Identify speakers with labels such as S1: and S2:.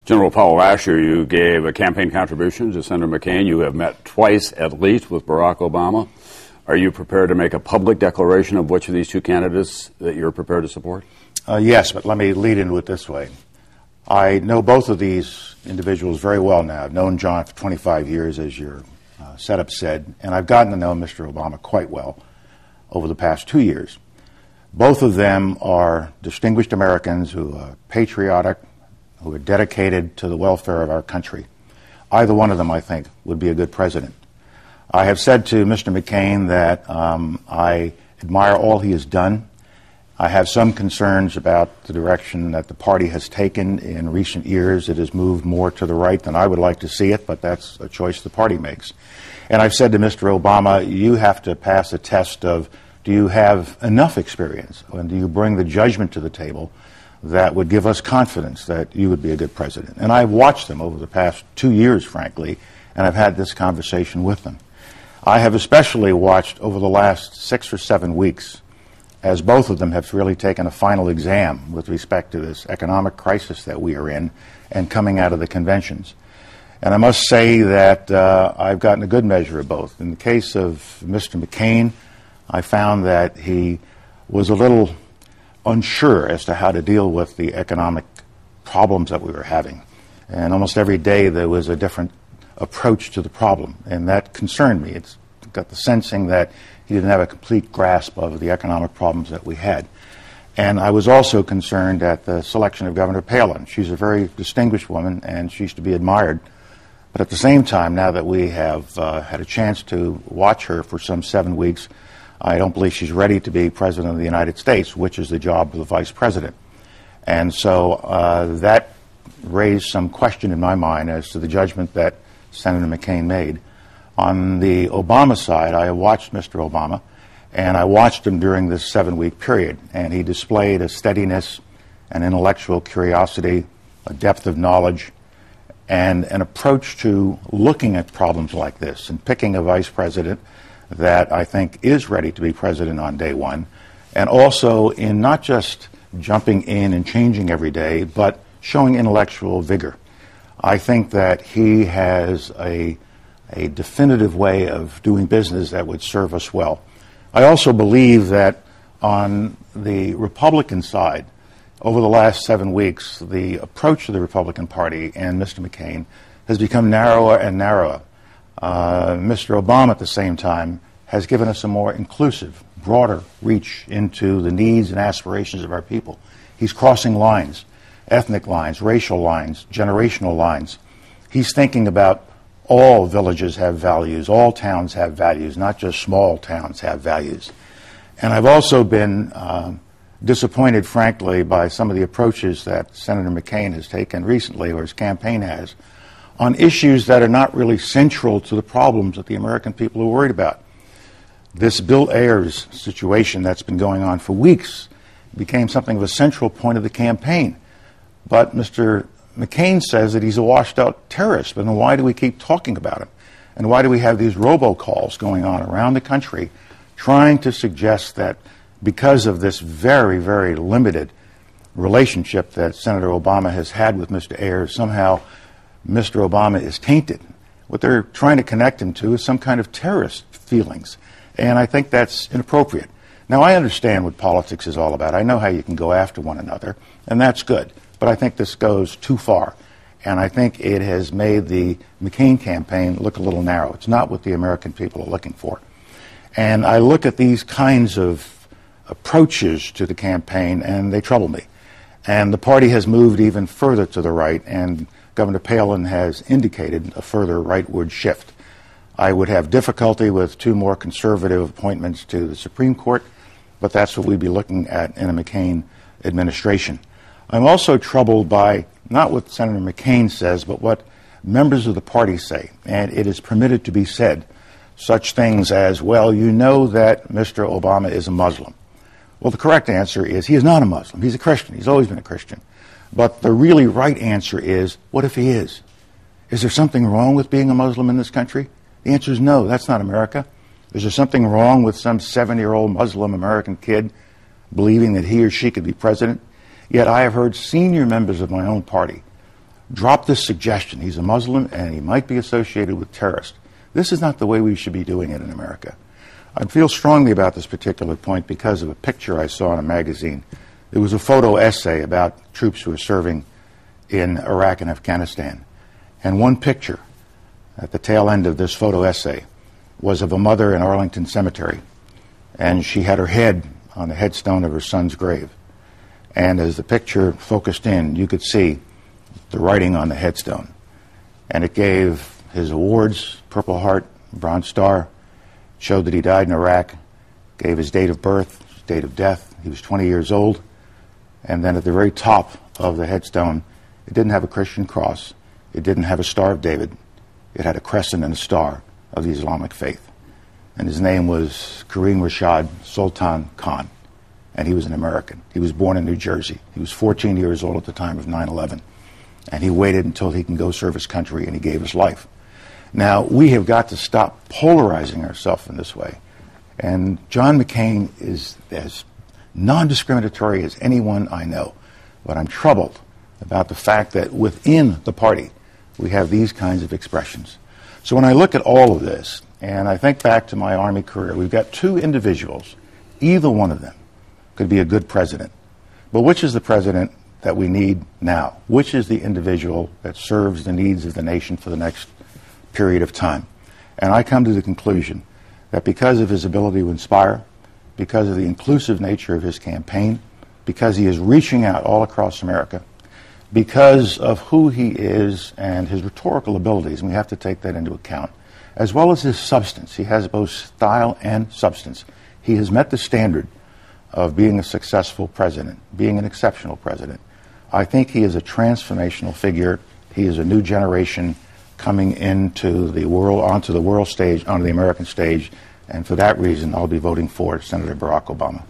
S1: General Powell, last year you gave a campaign contribution to Senator McCain. You have met twice at least with Barack Obama. Are you prepared to make a public declaration of which of these two candidates that you're prepared to support?
S2: Yes, but let me lead into it this way. I know both of these individuals very well now. I've known John for 25 years, as your setup said, and I've gotten to know Mr. Obama quite well over the past 2 years. Both of them are distinguished Americans who are patriotic, who are dedicated to the welfare of our country. Either one of them, I think, would be a good president. I have said to Mr. McCain that I admire all he has done. I have some concerns about the direction that the party has taken in recent years. It has moved more to the right than I would like to see it, but that's a choice the party makes. And I've said to Mr. Obama, you have to pass a test of, do you have enough experience, and do you bring the judgment to the table that would give us confidence that you would be a good president? And I've watched them over the past 2 years, frankly, and I've had this conversation with them. I have especially watched over the last 6 or 7 weeks as both of them have really taken a final exam with respect to this economic crisis that we are in and coming out of the conventions. And I must say that I've gotten a good measure of both. In the case of Mr. McCain, I found that he was a little unsure as to how to deal with the economic problems that we were having. And almost every day there was a different approach to the problem, and that concerned me. It's got the sensing that he didn't have a complete grasp of the economic problems that we had. And I was also concerned at the selection of Governor Palin. She's a very distinguished woman, and she's to be admired. But at the same time, now that we have had a chance to watch her for some 7 weeks, I don't believe she's ready to be President of the United States, which is the job of the Vice President. And so that raised some question in my mind as to the judgment that Senator McCain made. On the Obama side, I watched Mr. Obama, and I watched him during this 7-week period, and he displayed a steadiness, an intellectual curiosity, a depth of knowledge, and an approach to looking at problems like this and picking a vice president that I think is ready to be president on day one, and also in not just jumping in and changing every day, but showing intellectual vigor. I think that he has a definitive way of doing business that would serve us well. I also believe that on the Republican side, over the last 7 weeks, the approach to the Republican Party and Mr. McCain has become narrower and narrower. Mr. Obama, at the same time, has given us a more inclusive, broader reach into the needs and aspirations of our people. He's crossing lines, ethnic lines, racial lines, generational lines. He's thinking about all villages have values, all towns have values, not just small towns have values. And I've also been disappointed, frankly, by some of the approaches that Senator McCain has taken recently, or his campaign has, on issues that are not really central to the problems that the American people are worried about. This Bill Ayers situation that's been going on for weeks became something of a central point of the campaign. But Mr. McCain says that he's a washed-out terrorist, but then why do we keep talking about him? And why do we have these robocalls going on around the country trying to suggest that because of this very, very limited relationship that Senator Obama has had with Mr. Ayers, somehow Mr. Obama is tainted? What they're trying to connect him to is some kind of terrorist feelings, and I think that's inappropriate. Now, I understand what politics is all about. I know how you can go after one another, and that's good. But I think this goes too far, and I think it has made the McCain campaign look a little narrow. It's not what the American people are looking for. And I look at these kinds of approaches to the campaign, and they trouble me. And the party has moved even further to the right, and Governor Palin has indicated a further rightward shift. I would have difficulty with 2 more conservative appointments to the Supreme Court, but that's what we'd be looking at in a McCain administration. I'm also troubled by not what Senator McCain says, but what members of the party say. And it is permitted to be said such things as, well, you know that Mr. Obama is a Muslim. Well, the correct answer is he is not a Muslim. He's a Christian. He's always been a Christian. But the really right answer is, what if he is? Is there something wrong with being a Muslim in this country? The answer is no. That's not America. Is there something wrong with some 70-year-old Muslim American kid believing that he or she could be president? Yet I have heard senior members of my own party drop this suggestion. He's a Muslim and he might be associated with terrorists. This is not the way we should be doing it in America. I feel strongly about this particular point because of a picture I saw in a magazine. It was a photo essay about troops who were serving in Iraq and Afghanistan. And one picture at the tail end of this photo essay was of a mother in Arlington Cemetery. And she had her head on the headstone of her son's grave. And as the picture focused in, you could see the writing on the headstone. And it gave his awards, Purple Heart, Bronze Star, showed that he died in Iraq, gave his date of birth, his date of death. He was 20 years old. And then at the very top of the headstone, it didn't have a Christian cross. It didn't have a Star of David. It had a crescent and a star of the Islamic faith. And his name was Kareem Rashad Sultan Khan. And he was an American. He was born in New Jersey. He was 14 years old at the time of 9/11. And he waited until he can go serve his country, and he gave his life. Now, we have got to stop polarizing ourselves in this way. And John McCain is as non-discriminatory as anyone I know. But I'm troubled about the fact that within the party, we have these kinds of expressions. So when I look at all of this, and I think back to my Army career, we've got two individuals, either one of them could be a good president. But which is the president that we need now? Which is the individual that serves the needs of the nation for the next period of time? And I come to the conclusion that because of his ability to inspire, because of the inclusive nature of his campaign, because he is reaching out all across America, because of who he is and his rhetorical abilities, and we have to take that into account, as well as his substance. He has both style and substance. He has met the standard of being a successful president, being an exceptional president. I think he is a transformational figure. He is a new generation coming into the world, onto the world stage, onto the American stage, and for that reason, I'll be voting for Senator Barack Obama.